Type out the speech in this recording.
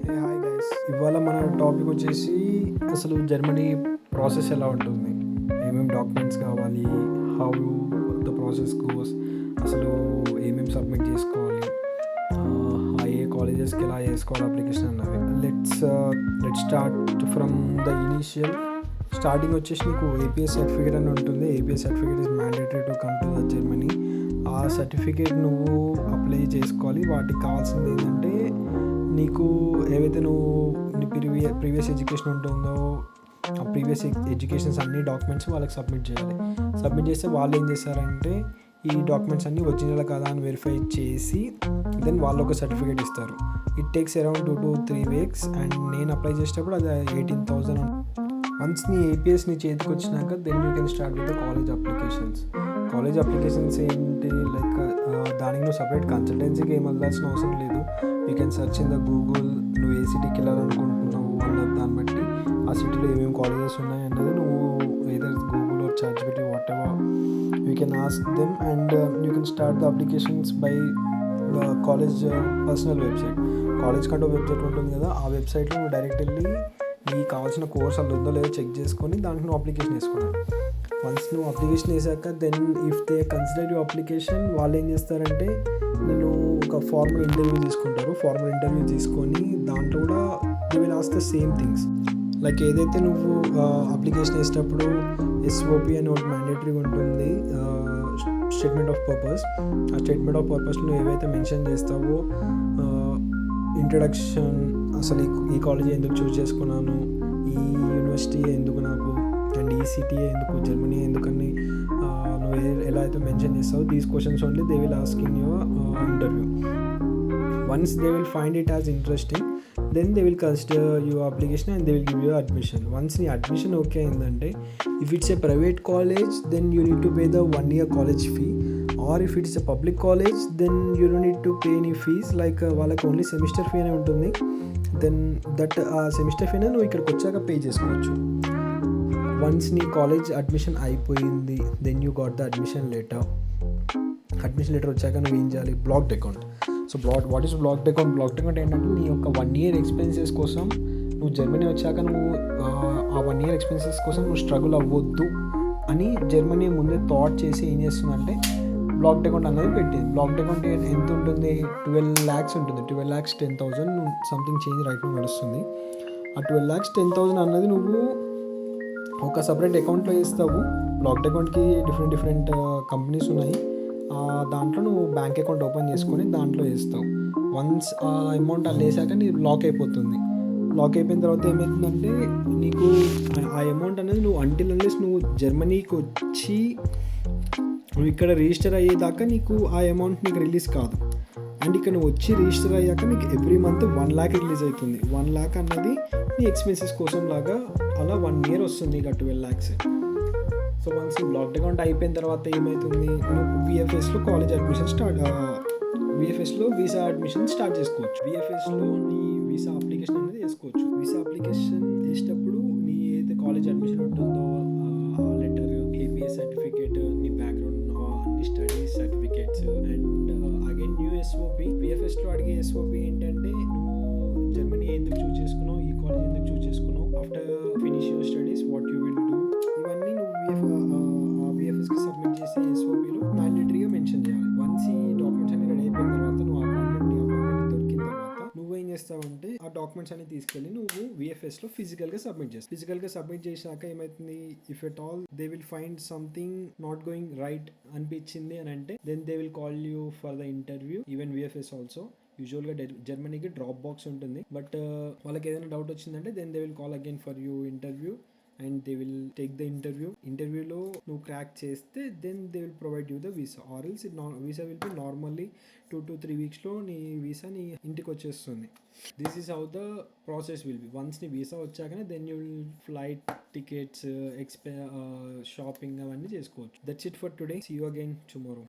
Hi guys, ఇవాళ మన topic వచ్చేసి అసలు జర్మనీ ప్రాసెస్ ఎలా ఉంటుంది, ఏమేమి డాక్యుమెంట్స్ కావాలి, హౌ ద ప్రాసెస్ గోస్, అసలు ఏమేమి సబ్మిట్ చేసుకోవాలి, ఏ కాలేజెస్కి ఎలా చేసుకోవాలి అప్లికేషన్ అన్నది. Let's start from the initial. Starting వచ్చేసి నీకు ఏపీఎస్ సర్టిఫికేట్ అని ఉంటుంది. APS certificate is mandatory to come to the Germany. ఆ సర్టిఫికేట్ నువ్వు అప్లై చేసుకోవాలి. వాటికి కావాల్సింది ఏంటంటే నీకు ఏవైతే నువ్వు నీ ప్రీవియస్ ఎడ్యుకేషన్ ఉంటుందో ఆ ప్రీవియస్ ఎడ్యుకేషన్స్ అన్ని డాక్యుమెంట్స్ వాళ్ళకి సబ్మిట్ చేయాలి. సబ్మిట్ చేస్తే వాళ్ళు ఏం చేస్తారంటే ఈ డాక్యుమెంట్స్ అన్నీ ఒరిజినల్ కదా అని వెరిఫై చేసి దెన్ వాళ్ళు ఒక సర్టిఫికేట్ ఇస్తారు. It takes around 2 to 3 weeks. And నేను అప్లై చేసేటప్పుడు అది 18,000. వన్స్ నీ ఏపీఎస్ నీ చేతికి వచ్చినాక then you can start with the college applications. College applications ఏంటి లైక్ దానికి నువ్వు సపరేట్ కన్సల్టెన్సీకి ఏం వెళ్ళాల్సిన అవసరం లేదు. You can search in the Google. నువ్వు ఏ సిటీకి వెళ్ళాలనుకుంటున్నావు అన్నది దాన్ని బట్టి ఆ సిటీలో ఏమేమి కాలేజెస్ ఉన్నాయి అన్నది నువ్వు either Google or ChatGPT what ever you can ask them and you can start the applications by the college personal website. College కంటే వెబ్సైట్ ఉంటుంది కదా, ఆ వెబ్సైట్లో నువ్వు డైరెక్ట్ వెళ్ళి నీకు కావాల్సిన కోర్స్ అలా ఉందో లేదో చెక్ చేసుకొని దానికి నువ్వు అప్లికేషన్ వేసుకోవాలి. వన్స్ నువ్వు అప్లికేషన్ వేసాక then if they consider your application వాళ్ళు ఏం చేస్తారంటే నేను ఒక ఫార్మల్ ఇంటర్వ్యూ తీసుకుంటారు. ఫార్మల్ ఇంటర్వ్యూ తీసుకొని దాంట్లో కూడా they will ask the same things. Like ఏదైతే నువ్వు అప్లికేషన్ వేసేటప్పుడు ఎస్ఓపి అని ఒకటి మ్యాండేటరీగా ఉంటుంది, స్టేట్మెంట్ ఆఫ్ పర్పస్. ఆ స్టేట్మెంట్ ఆఫ్ పర్పస్లో నువ్వు ఏవైతే మెన్షన్ చేస్తావో ఇంట్రడక్షన్, అసలు ఈ కాలేజీ ఎందుకు చూస్ చేసుకున్నాను, ఈ యూనివర్సిటీ ఎందుకు నాకు, అండ్ ఈ సిటీ ఎందుకు, జర్మనీ ఎందుకని నువ్వు ఎలా అయితే మెన్షన్ చేస్తావో these questions only they will ask in your interview. Once they will find it as interesting then they will consider your application and they will give your admission. Once నీ admission okay అయిందంటే if it's a private college then you need to pay the 1 year college fee. Or if it's a public college then you don't need to pay any fees. Like వాళ్ళకి only semester fee అనే ఉంటుంది. Then that ఆ semester ఫీనే నువ్వు ఇక్కడికి వచ్చాక pay చేసుకోవచ్చు. Once నీ కాలేజ్ అడ్మిషన్ అయిపోయింది then you got the admission letter. Admission letter వచ్చాక నువ్వు ఏం చేయాలి, blocked account. So what is blocked account? Blocked account ఏంటంటే నీ యొక్క 1 year ఎక్స్పెన్సెస్ కోసం నువ్వు జర్మనీ వచ్చాక నువ్వు ఆ 1 year ఎక్స్పెన్సెస్ కోసం నువ్వు స్ట్రగుల్ అవ్వద్దు అని జర్మనీ ముందే థాట్ చేసి ఏం చేస్తుందంటే బ్లాక్డ్ అకౌంట్ అనేది పెట్టింది. బ్లాక్డ్ అకౌంట్ ఎంత ఉంటుంది, 12 lakhs ఉంటుంది. 12,10,000 సంథింగ్ చేంజ్ రైట్ నడుస్తుంది. ఆ 12,10,000 అన్నది నువ్వు ఒక సపరేట్ అకౌంట్లో వేస్తావు. బ్లాక్డ్ అకౌంట్కి డిఫరెంట్ కంపెనీస్ ఉన్నాయి. దాంట్లో నువ్వు బ్యాంక్ అకౌంట్ ఓపెన్ చేసుకొని దాంట్లో వేస్తావు. వన్స్ ఆ అమౌంట్ అలా వేసాక నీ లాక్ అయిపోతుంది. లాక్ అయిపోయిన తర్వాత ఏమవుతుందంటే నీకు ఆ అమౌంట్ అనేది నువ్వు అంటిల్ అన్లెస్ నువ్వు జర్మనీకి వచ్చి నువ్వు ఇక్కడ రిజిస్టర్ అయ్యేదాకా నీకు ఆ అమౌంట్ నీకు రిలీజ్ కాదు. అండ్ ఇక్కడ నువ్వు వచ్చి రిజిస్టర్ అయ్యాక నీకు ఎవ్రీ మంత్ 1 lakh రిలీజ్ అవుతుంది. 1 lakh అన్నది నీ ఎక్స్పెన్సెస్ కోసం లాగా అలా 1 year వస్తుంది నీకు 12 lakhs. So once blocked account అయిపోయిన తర్వాత ఏమవుతుంది, నువ్వు విఎఫ్ఎస్లో కాలేజ్ అడ్మిషన్ విఎఫ్ఎస్లో వీసా అడ్మిషన్ స్టార్ట్ చేసుకోవచ్చు. విఎఫ్ఎస్లో నీ వీసా అప్లికేషన్ అనేది వేసుకోవచ్చు. వీసా అప్లికేషన్ వేసేటప్పుడు నీ ఏదైతే కాలేజ్ అడ్మిషన్ ఉంటుందో ఆ లెటర్, ఏపీఎస్ సర్టిఫికేట్, నీ బ్యాక్గ్రౌండ్ అన్ని studies certificates and again new SOP. విఎఫ్ఎస్లో అడిగే ఎస్ఓపి ఏంటంటే నువ్వు జర్మనీ ఎందుకు చూస్ చేసుకున్నావు, ఈ కాలేజ్ ఎందుకు చూస్ చేసుకున్నావు, after finish your studies what you will do, ఇవన్నీ నువ్వు విఎఫ్ఎస్కి సబ్మిట్ చేసే ఎస్ఓపిలో మ్యాండేటరీగా మెన్షన్ చేయాలి. వన్స్ ఈ డాక్యుమెంట్స్ అన్ని రెడీ అయిపోయిన తర్వాత నువ్వు అపాయింట్మెంట్ దొరికిన తర్వాత నువ్వేం చేస్తావంటే ఆ డాక్యుమెంట్స్ అన్ని తీసుకెళ్ళి నువ్వు విఎఫ్ఎస్లో ఫిజికల్గా సబ్మిట్ చేస్తావు. ఫిజికల్గా సబ్మిట్ చేశాక ఏమవుతుంది, if at all they will find something not going right అనిపించింది అని అంటే then they will call you for the interview. Even VFS also యూజువల్గా జర్మనీకి డ్రాప్ బాక్స్ ఉంటుంది. బట్ వాళ్ళకి ఏదైనా డౌట్ వచ్చిందంటే then they will call again for you interview and they will take the ఇంటర్వ్యూలో నువ్వు క్రాక్ చేస్తే then they will provide you the visa. Or else visa will be normally 2 to 3 weeksలో నీ వీసా నీ ఇంటికి వచ్చేస్తుంది. This is how the process will be. Once నీ వీసా వచ్చాకనే then you will flight tickets, shopping అవన్నీ చేసుకోవచ్చు. That's it for today. See you again tomorrow.